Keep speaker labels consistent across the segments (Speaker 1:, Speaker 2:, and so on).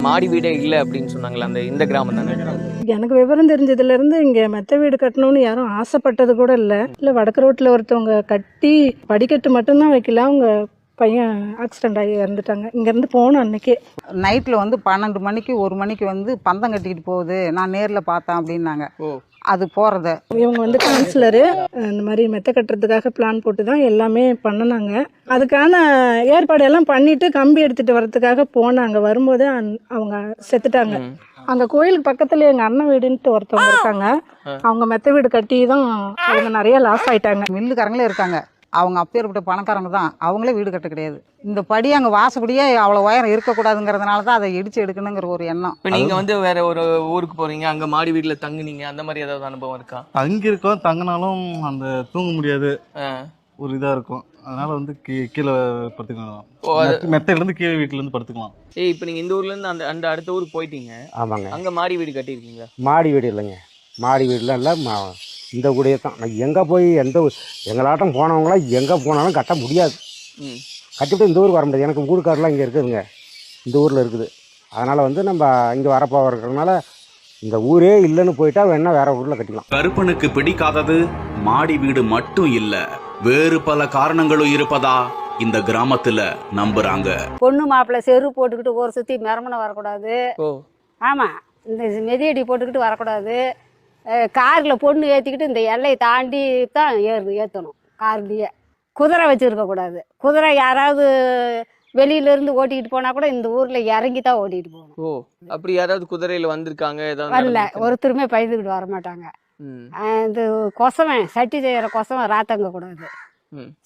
Speaker 1: மாடி வீடே இல்லை அப்படின்னு சொன்னாங்களே, அந்த இந்த கிராமம் தானே?
Speaker 2: எனக்கு விவரம் தெரிஞ்சதுலேருந்து இங்கே மெத்த வீடு கட்டணும்னு யாரும் ஆசைப்பட்டது கூட இல்லை வடக்கு ரோட்டில் ஒருத்தவங்க கட்டி படிக்கட்டு மட்டும்தான் வைக்கல, அவங்க பையன் ஆக்சிடென்ட் ஆகி இறந்துட்டாங்க. இங்கேருந்து போகணும் அன்னைக்கே.
Speaker 3: நைட்டில் வந்து 12 மணிக்கு 1 மணிக்கு வந்து பந்தம் கட்டிக்கிட்டு போகுது, நான் நேரில் பார்த்தேன் அப்படின்னாங்க. அது போகிறத
Speaker 2: இவங்க வந்து கவுன்சிலரு இந்த மாதிரி மெத்த கட்டுறதுக்காக பிளான் போட்டு தான் எல்லாமே பண்ணினாங்க. அதுக்கான ஏற்பாடெல்லாம் பண்ணிட்டு கம்பி எடுத்துகிட்டு வர்றதுக்காக போனாங்க. வரும்போது அவங்க செத்துட்டாங்க. அங்கே கோயிலுக்கு பக்கத்தில் எங்கள் அண்ணன் வீடுன்ட்டு ஒருத்தவங்க இருக்காங்க. அவங்க மெத்த வீடு கட்டி தான் அவங்க நிறைய லாஸ் ஆயிட்டாங்க.
Speaker 3: மில்லுக்காரங்களே இருக்காங்க, அவங்க அப்பேற்பட்ட பணக்காரங்க தான், அவங்களே வீடு கட்ட கிடையாது. இந்த படி அங்கே வாசப்படியே அவ்வளோ உயரம் இருக்கக்கூடாதுங்கிறதுனால தான் அதை இடிச்சு எடுக்கணுங்கிற ஒரு எண்ணம்.
Speaker 1: இப்போ நீங்கள் வந்து வேற ஒரு ஊருக்கு போகிறீங்க, அங்கே மாடி வீட்டில் தங்குனீங்க, அந்த மாதிரி ஏதாவது அனுபவம் இருக்கா?
Speaker 4: தங்கி இருக்கோம், தங்கினாலும் அந்த தூங்க முடியாது, ஒரு இதாக இருக்கும். அதனால வந்து கீழே படுத்துக்கலாம், மெத்தையிலேருந்து கீழே வீட்டிலேருந்து படுத்துக்கலாம்.
Speaker 1: இப்போ நீங்கள் இந்த ஊர்லேருந்து அந்த அடுத்த ஊருக்கு போயிட்டீங்க.
Speaker 5: ஆமாங்க.
Speaker 1: அங்கே மாடி வீடு கட்டியிருக்கீங்க?
Speaker 5: மாடி வீடு இல்லைங்க, மாடி வீடுலாம் இல்லை, இந்த கூடியே தான். நான் எங்கே போய் எங்களாட்டம் போனவங்களாம் எங்கே போனாலும் கட்ட முடியாது. கட்டிவிட்டு இந்த ஊருக்கு வர முடியாது. எனக்கு வீடு கார்டெலாம் இங்கே இருக்குதுங்க, இந்த ஊரில் இருக்குது. அதனால் வந்து நம்ம இங்கே வரப்போ இருக்கிறதுனால இந்த ஊரே இல்லைன்னு போயிட்டா வேணா வேற ஊரில் கட்டிக்கலாம்.
Speaker 6: கருப்பனுக்கு பிடிக்காதது மாடி வீடு மட்டும் இல்லை, வேறு பல காரணங்களும் இருப்பதா இந்த கிராமத்துல நம்புறாங்க.
Speaker 7: பொண்ணு மாப்பிள்ளை செரு போட்டுக்கிட்டு ஒரு சுற்றி மெரமனை வரக்கூடாது. ஆமாம், இந்த மெதியடி போட்டுக்கிட்டு வரக்கூடாது. காரில் பொண்ணு ஏற்றிக்கிட்டு இந்த எல்லையை தாண்டி தான் ஏற்றணும். கார்லேயே குதிரை வச்சுருக்கக்கூடாது. குதிரை யாராவது வெளியிலேருந்து ஓட்டிக்கிட்டு போனால் கூட இந்த ஊரில் இறங்கி தான் ஓட்டிகிட்டு போகணும்.
Speaker 1: அப்படி யாராவது குதிரையில் வந்திருக்காங்க? ஏதாவது
Speaker 7: வரல, ஒருத்தருமே பயந்துக்கிட்டு வரமாட்டாங்க. இது கொசவன் சட்டி செய்கிற கொசவன் ராத்தங்க கூடாது.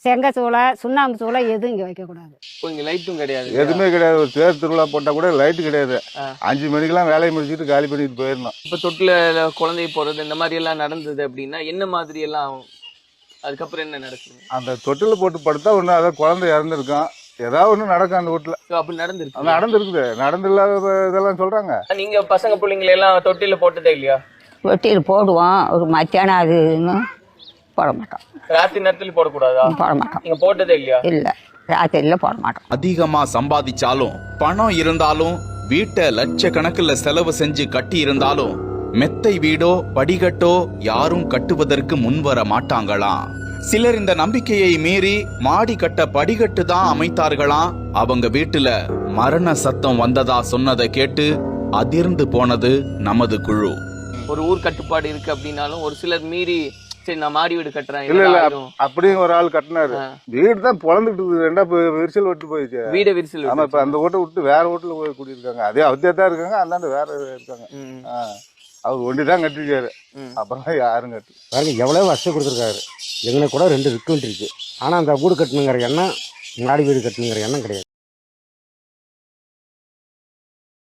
Speaker 7: செங்கச்சூளை சுண்ணாம்பு சூளை எதுவும் இங்கே வைக்கக்கூடாது.
Speaker 1: இங்கே லைட்டும் கிடையாது,
Speaker 8: எதுவுமே கிடையாது. ஒரு தேர் திருவிழா போட்டால் கூட லைட்டு கிடையாது. 5 மணிக்கெல்லாம் வேலையை முடிச்சுட்டு காலி பண்ணிட்டு போயிடணும்.
Speaker 1: இப்போ தொட்டில் குழந்தை போகிறது இந்த மாதிரி எல்லாம் நடந்தது அப்படின்னா என்ன மாதிரி எல்லாம் அதுக்கப்புறம் என்ன நடக்குது?
Speaker 8: அந்த தொட்டில் போட்டு படுத்தா ஒன்று, அதாவது குழந்தை இறந்துருக்கும், ஏதாவது ஒன்று நடக்கும் அந்த வீட்டில்.
Speaker 1: அப்படி நடந்துருக்கு?
Speaker 8: நடந்துருக்குது, நடந்து இல்லாத இதெல்லாம் சொல்கிறாங்க.
Speaker 1: நீங்கள் பசங்க பிள்ளைங்களை எல்லாம் தொட்டியில் போட்டதே இல்லையா?
Speaker 7: தொட்டியில் போடுவோம், ஒரு மத்தியானம் அது இன்னும் போட மாட்டோம்.
Speaker 1: ராத்திரி நேரத்தில் போடக்கூடாதா?
Speaker 7: போட மாட்டோம்.
Speaker 1: நீங்கள் போட்டதே இல்லையா?
Speaker 7: இல்லை, ராத்திரியில் போட மாட்டோம்.
Speaker 6: அதிகமா சம்பாதிச்சாலும் பணம் இருந்தாலும் வீட்டை லட்சக்கணக்கில் செலவு செஞ்சு கட்டி இருந்தாலும் மெத்தை வீடோ படிக்கட்டோ யாரும் கட்டுவதற்கு முன்வர மாட்டாங்களாம். சிலர் இந்த நம்பிக்கையை மீறி மாடி கட்ட படிக்கட்டு தான் அமைத்தார்களாம். அவங்க வீட்டுல மரண சத்தம் வந்ததா சொன்னதை கேட்டு அதிர்ந்து போனது நமது குழு.
Speaker 1: ஒரு ஊர் கட்டுப்பாடு இருக்கு அப்படின்னாலும் ஒரு சிலர் மீறி சரி நான் மாடி வீடு கட்டுறேன்.
Speaker 8: இல்ல அப்படியும் ஒரு ஆள் கட்டினாரு. வீடு தான் பொழந்துட்டு ரெண்டா விரிசல் விட்டு போயிடுச்சு.
Speaker 1: வீட விரிசல்.
Speaker 8: ஆமா, இப்ப அந்த ஓட்டை விட்டு வேற ஓட்டுல போய் குடியிருக்காங்க. அதே அவத்தியா தான் இருக்காங்க, அந்தாண்டு வேற இருக்காங்க. அவர் ஒண்டிதான் கட்டிருக்காரு, அப்புறம் யாரும் கட்டு
Speaker 5: பாருங்க எவ்வளோ வசதி கொடுத்துருக்காரு. எங்களுக்கு கூட 2 ரிக்கவுண்ட் இருக்கு. ஆனால் அந்த வீடு கட்டணுங்கிற எண்ணம், மாடி வீடு கட்டணுங்கிற எண்ணம் கிடையாது.